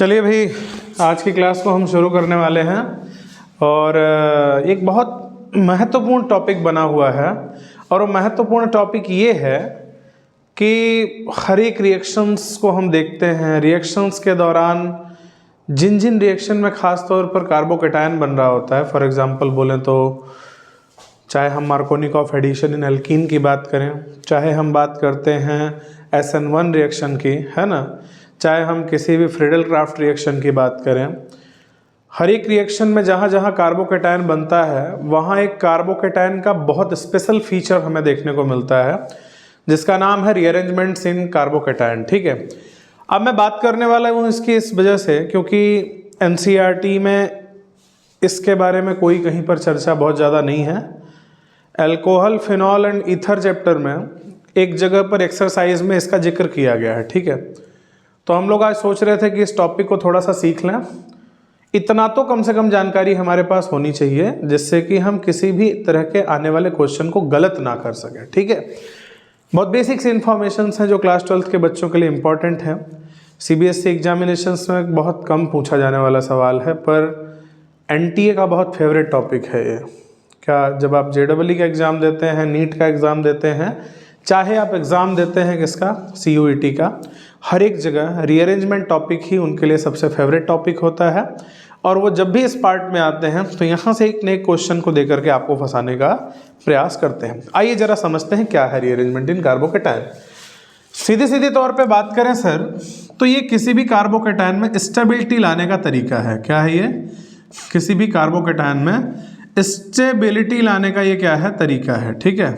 चलिए भाई, आज की क्लास को हम शुरू करने वाले हैं और एक बहुत महत्वपूर्ण टॉपिक बना हुआ है। और वो महत्वपूर्ण टॉपिक ये है कि हर एक रिएक्शंस को हम देखते हैं। रिएक्शंस के दौरान जिन जिन रिएक्शन में ख़ास तौर पर कार्बोकैटायन बन रहा होता है, फॉर एग्जांपल बोलें तो चाहे हम मार्कोनिकॉफ एडिशन इन एल्कीन की बात करें, चाहे हम बात करते हैं SN1 रिएक्शन की, है ना, चाहे हम किसी भी फ्रीडल क्राफ्ट रिएक्शन की बात करें, हर एक रिएक्शन में जहाँ जहाँ कार्बोकैटायन बनता है वहाँ एक कार्बोकैटायन का बहुत स्पेशल फीचर हमें देखने को मिलता है जिसका नाम है रीअरेंजमेंट्स इन कार्बोकैटायन। ठीक है, अब मैं बात करने वाला हूँ इसकी इस वजह से क्योंकि NCERT में इसके बारे में कोई कहीं पर चर्चा बहुत ज़्यादा नहीं है। Alcohol, phenol and ether chapter में एक जगह पर एक्सरसाइज में इसका जिक्र किया गया है। ठीक है, तो हम लोग आज सोच रहे थे कि इस टॉपिक को थोड़ा सा सीख लें। इतना तो कम से कम जानकारी हमारे पास होनी चाहिए जिससे कि हम किसी भी तरह के आने वाले क्वेश्चन को गलत ना कर सकें। ठीक है, बहुत बेसिक्स इन्फॉर्मेशन हैं जो क्लास 12th के बच्चों के लिए इम्पॉर्टेंट हैं। CBSE एग्जामिनेशंस में बहुत कम पूछा जाने वाला सवाल है, पर NTA का बहुत फेवरेट टॉपिक है ये। क्या जब आप JEE का एग्ज़ाम देते हैं, नीट का एग्ज़ाम देते हैं, चाहे आप एग्ज़ाम देते हैं किसका, CUET का, हर एक जगह रीअरेंजमेंट टॉपिक ही उनके लिए सबसे फेवरेट टॉपिक होता है। और वो जब भी इस पार्ट में आते हैं तो यहाँ से एक नए क्वेश्चन को देकर के आपको फंसाने का प्रयास करते हैं। आइए जरा समझते हैं क्या है रीअरेंजमेंट इन कार्बोकैटायन। सीधे सीधे तौर पे बात करें सर तो ये किसी भी कार्बोकैटायन में स्टेबिलिटी लाने का तरीका है। क्या है ये? किसी भी कार्बोकैटायन में स्टेबिलिटी लाने का ये क्या है, तरीका है। ठीक है,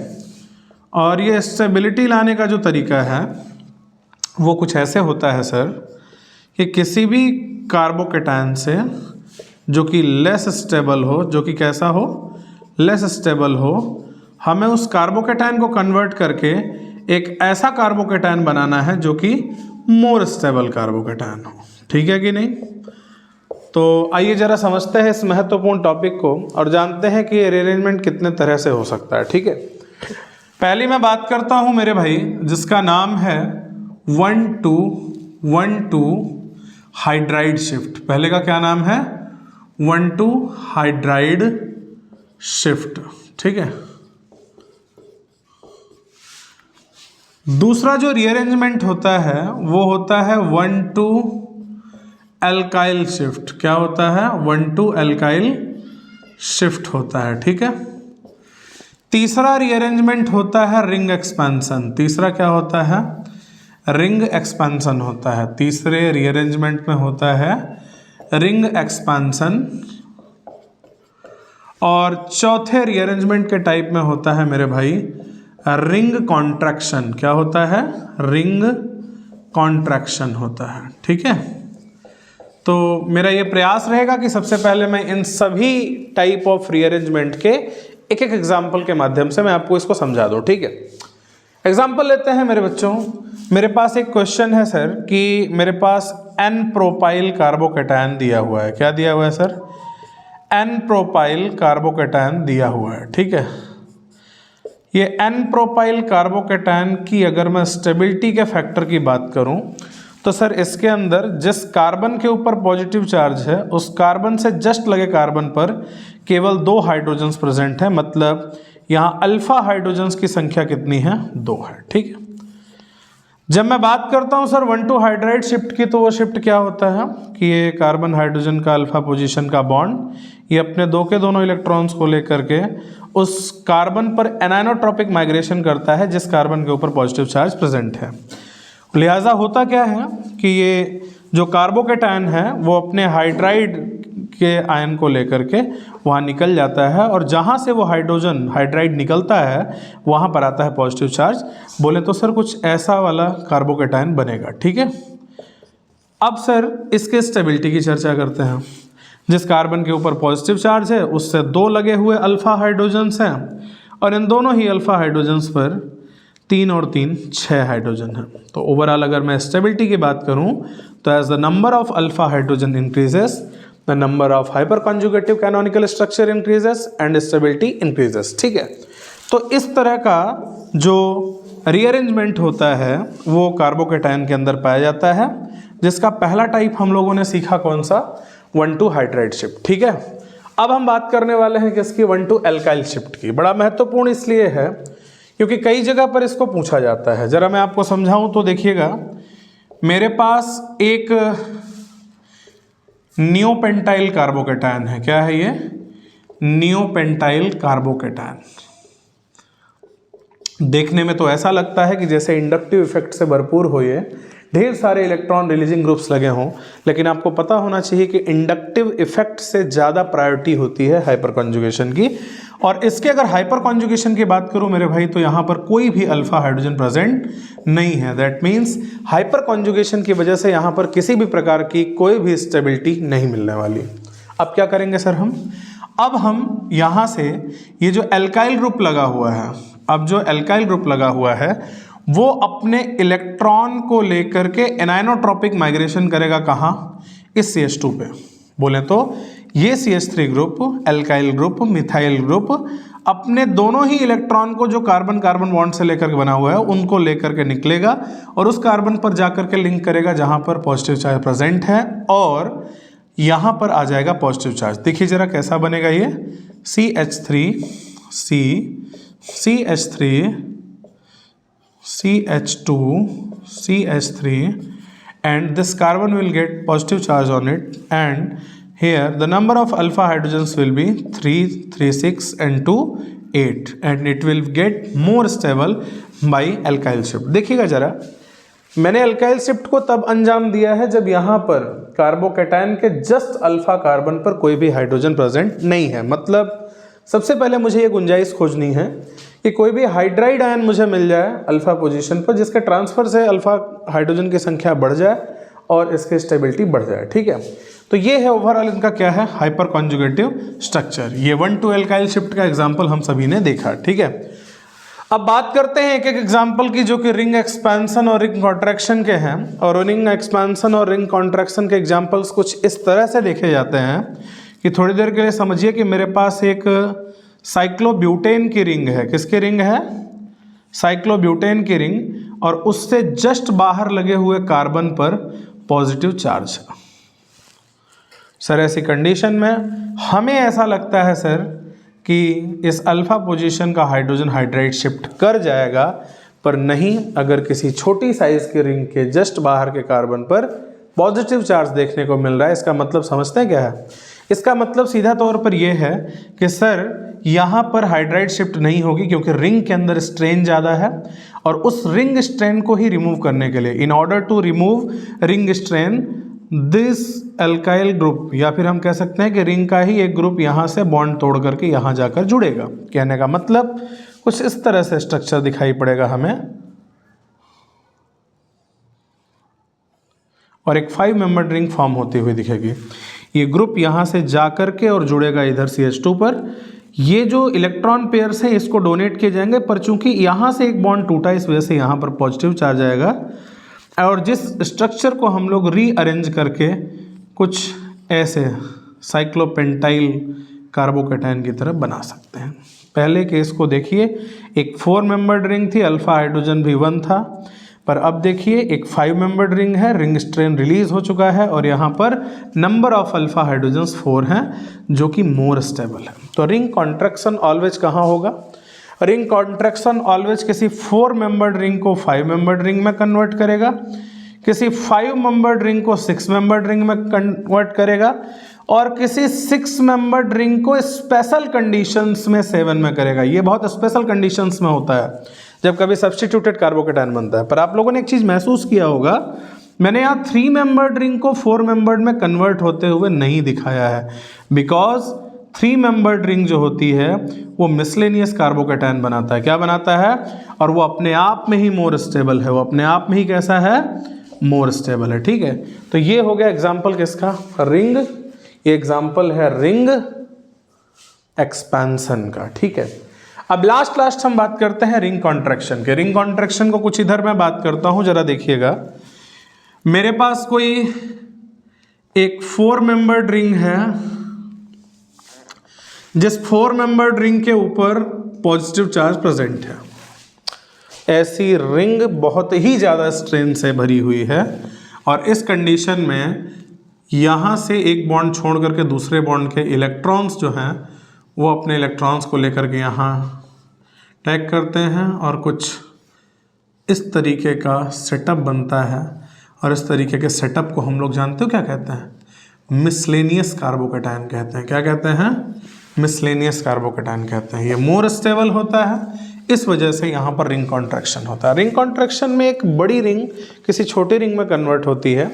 और ये स्टेबिलिटी लाने का जो तरीका है वो कुछ ऐसे होता है सर कि किसी भी कार्बोकैटायन से जो कि लेस स्टेबल हो, जो कि कैसा हो, लेस स्टेबल हो, हमें उस कार्बोकैटायन को कन्वर्ट करके एक ऐसा कार्बोकैटायन बनाना है जो कि मोर स्टेबल कार्बोकैटायन हो। ठीक है कि नहीं? तो आइए जरा समझते हैं इस महत्वपूर्ण टॉपिक को और जानते हैं कि रीअरेंजमेंट कितने तरह से हो सकता है। ठीक है, पहली मैं बात करता हूं मेरे भाई जिसका नाम है 1,2,1,2 हाइड्राइड शिफ्ट। पहले का क्या नाम है? 1,2 हाइड्राइड शिफ्ट। ठीक है, दूसरा जो रीअरेंजमेंट होता है वो होता है 1,2 एल्काइल शिफ्ट। क्या होता है? 1,2 एल्काइल शिफ्ट होता है। ठीक है, तीसरा रीअरेंजमेंट होता है रिंग एक्सपेंशन। तीसरा क्या होता है? रिंग एक्सपेंशन होता है। तीसरे रीअरेंजमेंट में होता है रिंग एक्सपेंशन। और चौथे रीअरेंजमेंट के टाइप में होता है मेरे भाई रिंग कॉन्ट्रैक्शन। क्या होता है? रिंग कॉन्ट्रैक्शन होता है। ठीक है, तो मेरा ये प्रयास रहेगा कि सबसे पहले मैं इन सभी टाइप ऑफ रीअरेंजमेंट के एक एक एग्जाम्पल के माध्यम से मैं आपको इसको समझा दूँ। ठीक है, एग्जाम्पल लेते हैं मेरे बच्चों। मेरे पास एक क्वेश्चन है सर कि मेरे पास N प्रोपाइल कार्बोकैटायन दिया हुआ है। क्या दिया हुआ है सर? N प्रोपाइल कार्बोकैटायन दिया हुआ है। ठीक है, ये N प्रोपाइल कार्बोकैटायन की अगर मैं स्टेबिलिटी के फैक्टर की बात करूं तो सर इसके अंदर जिस कार्बन के ऊपर पॉजिटिव चार्ज है उस कार्बन से जस्ट लगे कार्बन पर केवल 2 हाइड्रोजन्स प्रेजेंट है। मतलब यहाँ अल्फा हाइड्रोजन्स की संख्या कितनी है? 2 है। ठीक है, जब मैं बात करता हूँ सर 1,2 हाइड्राइड शिफ्ट की तो वो शिफ्ट क्या होता है कि ये कार्बन हाइड्रोजन का अल्फा पोजीशन का बॉन्ड ये अपने 2 के दोनों इलेक्ट्रॉन्स को लेकर के उस कार्बन पर एनाइनोट्रॉपिक माइग्रेशन करता है जिस कार्बन के ऊपर पॉजिटिव चार्ज प्रेजेंट है। लिहाजा होता क्या है कि ये जो कार्बोकैटायन है वो अपने हाइड्राइड के आयन को लेकर के वहाँ निकल जाता है और जहाँ से वो हाइड्रोजन हाइड्राइड निकलता है वहाँ पर आता है पॉजिटिव चार्ज। बोले तो सर कुछ ऐसा वाला कार्बोकैटायन बनेगा। ठीक है, अब सर इसके स्टेबिलिटी की चर्चा करते हैं। जिस कार्बन के ऊपर पॉजिटिव चार्ज है उससे 2 लगे हुए अल्फा हाइड्रोजन्स हैं और इन दोनों ही अल्फा हाइड्रोजन्स पर 3 और 3 6 हाइड्रोजन है। तो ओवरऑल अगर मैं स्टेबिलिटी की बात करूं तो as the number of alpha hydrogen increases the number of hyper conjugative canonical structure increases and stability increases. ठीक है, तो इस तरह का जो रीअरेंजमेंट होता है वो कार्बोकैटायन के अंदर पाया जाता है। जिसका पहला टाइप हम लोगों ने सीखा कौन सा, 1,2 हाइड्राइड शिफ्ट। ठीक है, अब हम बात करने वाले हैं किसकी, 1,2 एल्काइल शिफ्ट की। बड़ा महत्वपूर्ण इसलिए है क्योंकि कई जगह पर इसको पूछा जाता है। जरा मैं आपको समझाऊं तो देखिएगा, मेरे पास एक नियोपेंटाइल कार्बोकेटायन है। क्या है ये, नियोपेंटाइल कार्बोकेटायन। देखने में तो ऐसा लगता है कि जैसे इंडक्टिव इफेक्ट से भरपूर हो, ये ढेर सारे इलेक्ट्रॉन रिलीजिंग ग्रुप्स लगे हों, लेकिन आपको पता होना चाहिए कि इंडक्टिव इफेक्ट से ज़्यादा प्रायोरिटी होती है हाइपर कॉन्जुगेशन की। और इसके अगर हाइपर कॉन्जुगेशन की बात करूं मेरे भाई, तो यहाँ पर कोई भी अल्फा हाइड्रोजन प्रेजेंट नहीं है। दैट मीन्स हाइपर कॉन्जुगेशन की वजह से यहाँ पर किसी भी प्रकार की कोई भी स्टेबिलिटी नहीं मिलने वाली। अब क्या करेंगे सर अब हम यहाँ से ये जो एल्काइल ग्रुप लगा हुआ है, अब जो एल्काइल ग्रुप लगा हुआ है वो अपने इलेक्ट्रॉन को लेकर के एनाइनोट्रॉपिक माइग्रेशन करेगा कहाँ, इस CH2 पे। बोले तो ये CH3 group, alkyl group, methyl group अपने दोनों ही इलेक्ट्रॉन को जो कार्बन कार्बन बॉन्ड से लेकर के बना हुआ है उनको लेकर के निकलेगा और उस कार्बन पर जाकर के लिंक करेगा जहाँ पर पॉजिटिव चार्ज प्रेजेंट है, और यहाँ पर आ जाएगा पॉजिटिव चार्ज। देखिए जरा कैसा बनेगा ये, CH2 CH3 and this carbon will get positive charge on it, and here the number of alpha hydrogens will be 3, 3, 6 and 2, 8 and it will get more stable by alkyl shift। देखिएगा जरा, मैंने alkyl shift को तब अंजाम दिया है जब यहाँ पर कार्बोकेटायन के जस्ट अल्फा कार्बन पर कोई भी हाइड्रोजन प्रेजेंट नहीं है। मतलब सबसे पहले मुझे ये गुंजाइश खोजनी है कि कोई भी हाइड्राइड आयन मुझे मिल जाए अल्फा पोजीशन पर जिसके ट्रांसफर से अल्फा हाइड्रोजन की संख्या बढ़ जाए और इसकी स्टेबिलिटी बढ़ जाए। ठीक है, तो ये है ओवरऑल इनका क्या है, हाइपर कॉन्जुगेटिव स्ट्रक्चर। ये 1,2 एल्काइल शिफ्ट का एग्जाम्पल हम सभी ने देखा। ठीक है, अब बात करते हैं एक एक एग्जाम्पल की जो कि रिंग एक्सपेंशन और रिंग कॉन्ट्रैक्शन के हैं। और रिंग एक्सपेंशन और रिंग कॉन्ट्रैक्शन के एग्जाम्पल्स कुछ इस तरह से देखे जाते हैं कि थोड़ी देर के लिए समझिए कि मेरे पास एक साइक्लोब्यूटेन की रिंग है। किसकी रिंग है, साइक्लोब्यूटेन की रिंग, और उससे जस्ट बाहर लगे हुए कार्बन पर पॉजिटिव चार्ज है। सर ऐसी कंडीशन में हमें ऐसा लगता है सर कि इस अल्फा पोजीशन का हाइड्रोजन हाइड्राइड शिफ्ट कर जाएगा, पर नहीं, अगर किसी छोटी साइज की रिंग के जस्ट बाहर के कार्बन पर पॉजिटिव चार्ज देखने को मिल रहा है, इसका मतलब समझते हैं क्या है, इसका मतलब सीधा तौर पर यह है कि सर यहाँ पर हाइड्राइड शिफ्ट नहीं होगी क्योंकि रिंग के अंदर स्ट्रेन ज़्यादा है, और उस रिंग स्ट्रेन को ही रिमूव करने के लिए, in order to remove ring strain, this alkyl group, या फिर हम कह सकते हैं कि रिंग का ही एक ग्रुप यहाँ से बॉन्ड तोड़ करके यहाँ जाकर जुड़ेगा। कहने का मतलब कुछ इस तरह से स्ट्रक्चर दिखाई पड़ेगा हमें, और एक 5 मेंबर्ड रिंग फॉर्म होती हुई दिखेगी। ये ग्रुप यहाँ से जा करके और जुड़ेगा इधर CH2 पर। ये जो इलेक्ट्रॉन पेयर्स हैं इसको डोनेट किए जाएंगे, पर चूंकि यहाँ से एक बॉन्ड टूटा इस वजह से यहाँ पर पॉजिटिव चार्ज आएगा, और जिस स्ट्रक्चर को हम लोग रीअरेंज करके कुछ ऐसे साइक्लोपेंटाइल कार्बोकेटायन की तरह बना सकते हैं। पहले केस को देखिए, एक 4 मेंबर्ड रिंग थी, अल्फा हाइड्रोजन भी 1 था, पर अब देखिए एक 5 मेंबर्ड रिंग है, रिंग स्ट्रेन रिलीज हो चुका है, और यहाँ पर नंबर ऑफ अल्फा हाइड्रोजन्स 4 हैं जो कि मोर स्टेबल है। तो रिंग कॉन्ट्रैक्शन ऑलवेज कहाँ होगा, रिंग कॉन्ट्रैक्शन ऑलवेज किसी 4 मेंबर्ड रिंग को 5 मेंबर्ड रिंग में कन्वर्ट करेगा, किसी 5 मेंबर्ड रिंग को 6 मेंबर्ड रिंग में कन्वर्ट करेगा, और किसी 6 मेंबर्ड रिंग को स्पेशल कंडीशंस में 7 में करेगा। ये बहुत स्पेशल कंडीशंस में होता है जब कभी सब्स्टिट्यूटेड कार्बोकेटायन बनता है। पर आप लोगों ने एक चीज़ महसूस किया होगा, मैंने यहाँ 3 मेंबर्ड रिंग को 4 मेंबर्ड में कन्वर्ट होते हुए नहीं दिखाया है, बिकॉज 3 मेंबर्ड रिंग जो होती है वो मिसलेनियस कार्बोकेटायन बनाता है। क्या बनाता है, और वो अपने आप में ही मोर स्टेबल है, वो अपने आप में ही कैसा है, मोर स्टेबल है। ठीक है, तो ये हो गया एग्जाम्पल किसका, रिंग, ये एग्जाम्पल है रिंग एक्सपेंशन का। ठीक है, अब लास्ट हम बात करते हैं रिंग कॉन्ट्रैक्शन के। रिंग कॉन्ट्रैक्शन को कुछ इधर मैं बात करता हूं, जरा देखिएगा। मेरे पास कोई एक 4 मेंबर्ड रिंग है, जिस 4 मेंबर्ड रिंग के ऊपर पॉजिटिव चार्ज प्रेजेंट है। ऐसी रिंग बहुत ही ज़्यादा स्ट्रेन से भरी हुई है और इस कंडीशन में यहाँ से एक बॉन्ड छोड़ करके दूसरे बॉन्ड के इलेक्ट्रॉन्स जो हैं वो अपने इलेक्ट्रॉन्स को लेकर के यहाँ टैग करते हैं और कुछ इस तरीके का सेटअप बनता है। और इस तरीके के सेटअप को हम लोग जानते हो क्या कहते हैं? मिसलेनियस कार्बोकैटायन कहते हैं। क्या कहते हैं? मिसलेनियस कार्बोकैटायन कहते हैं। ये मोर स्टेबल होता है, इस वजह से यहाँ पर रिंग कॉन्ट्रैक्शन होता है। रिंग कॉन्ट्रैक्शन में एक बड़ी रिंग किसी छोटी रिंग में कन्वर्ट होती है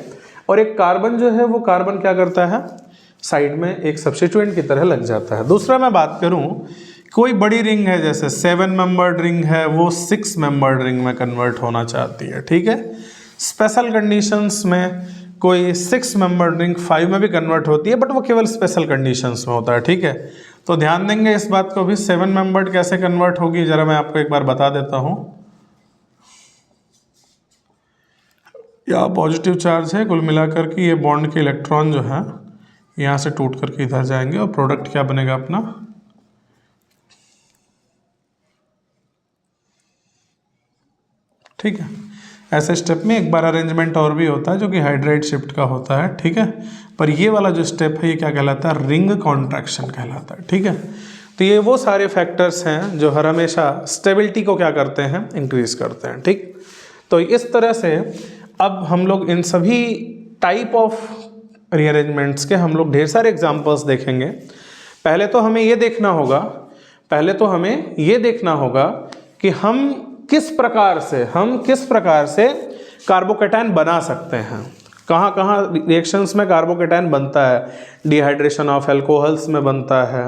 और एक कार्बन जो है वो कार्बन क्या करता है, साइड में एक सब्स्टिट्यूएंट की तरह लग जाता है। दूसरा मैं बात करूँ, कोई बड़ी रिंग है जैसे 7 मेंबर्ड रिंग है, वो 6 मेंबर्ड रिंग में कन्वर्ट होना चाहती है, ठीक है। स्पेशल कंडीशंस में कोई 6 मेंबर्ड रिंग 5 में भी कन्वर्ट होती है, बट वो केवल स्पेशल कंडीशंस में होता है, ठीक है। तो ध्यान देंगे इस बात को भी, 7 मेंबर्ड कैसे कन्वर्ट होगी जरा मैं आपको एक बार बता देता हूँ। यहाँ पॉजिटिव चार्ज है, कुल मिलाकर के ये बॉन्ड के इलेक्ट्रॉन जो है यहाँ से टूट करके इधर जाएंगे और प्रोडक्ट क्या बनेगा अपना, ठीक है। ऐसे स्टेप में एक बार अरेंजमेंट और भी होता है जो कि हाइड्राइड शिफ्ट का होता है, ठीक है। पर ये वाला जो स्टेप है ये क्या कहलाता है? रिंग कॉन्ट्रैक्शन कहलाता है, ठीक है। तो ये वो सारे फैक्टर्स हैं जो हर हमेशा स्टेबिलिटी को क्या करते हैं, इंक्रीज करते हैं, ठीक। तो इस तरह से अब हम लोग इन सभी टाइप ऑफ रीअरेंजमेंट्स के हम लोग ढेर सारे एग्जाम्पल्स देखेंगे। पहले तो हमें ये देखना होगा कि हम किस प्रकार से कार्बोकैटायन बना सकते हैं, कहाँ कहाँ रिएक्शंस में कार्बोकैटायन बनता है। डिहाइड्रेशन ऑफ अल्कोहल्स में बनता है,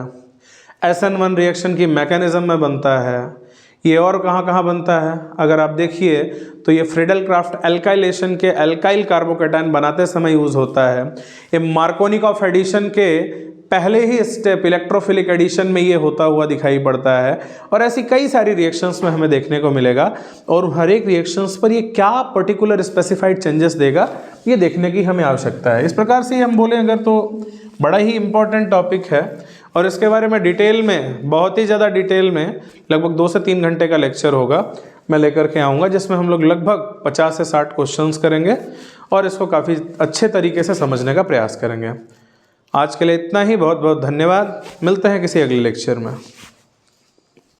SN1 रिएक्शन की मैकेनिज्म में बनता है, ये और कहाँ कहाँ बनता है। अगर आप देखिए तो ये फ्रीडल क्राफ्ट एल्काइलेशन के एल्काइल कार्बोकैटायन बनाते समय यूज़ होता है। ये मार्कोनिकॉफ एडिशन के पहले ही स्टेप इलेक्ट्रोफिलिक एडिशन में ये होता हुआ दिखाई पड़ता है। और ऐसी कई सारी रिएक्शंस में हमें देखने को मिलेगा और हर एक रिएक्शंस पर ये क्या पर्टिकुलर स्पेसिफाइड चेंजेस देगा ये देखने की हमें आवश्यकता है। इस प्रकार से हम बोलें अगर तो बड़ा ही इम्पॉर्टेंट टॉपिक है और इसके बारे में डिटेल में, बहुत ही ज़्यादा डिटेल में, लगभग 2 से 3 घंटे का लेक्चर होगा मैं लेकर के आऊँगा, जिसमें हम लोग लगभग 50 से 60 क्वेश्चंस करेंगे और इसको काफ़ी अच्छे तरीके से समझने का प्रयास करेंगे। आज के लिए इतना ही, बहुत बहुत धन्यवाद। मिलते हैं किसी अगले लेक्चर में।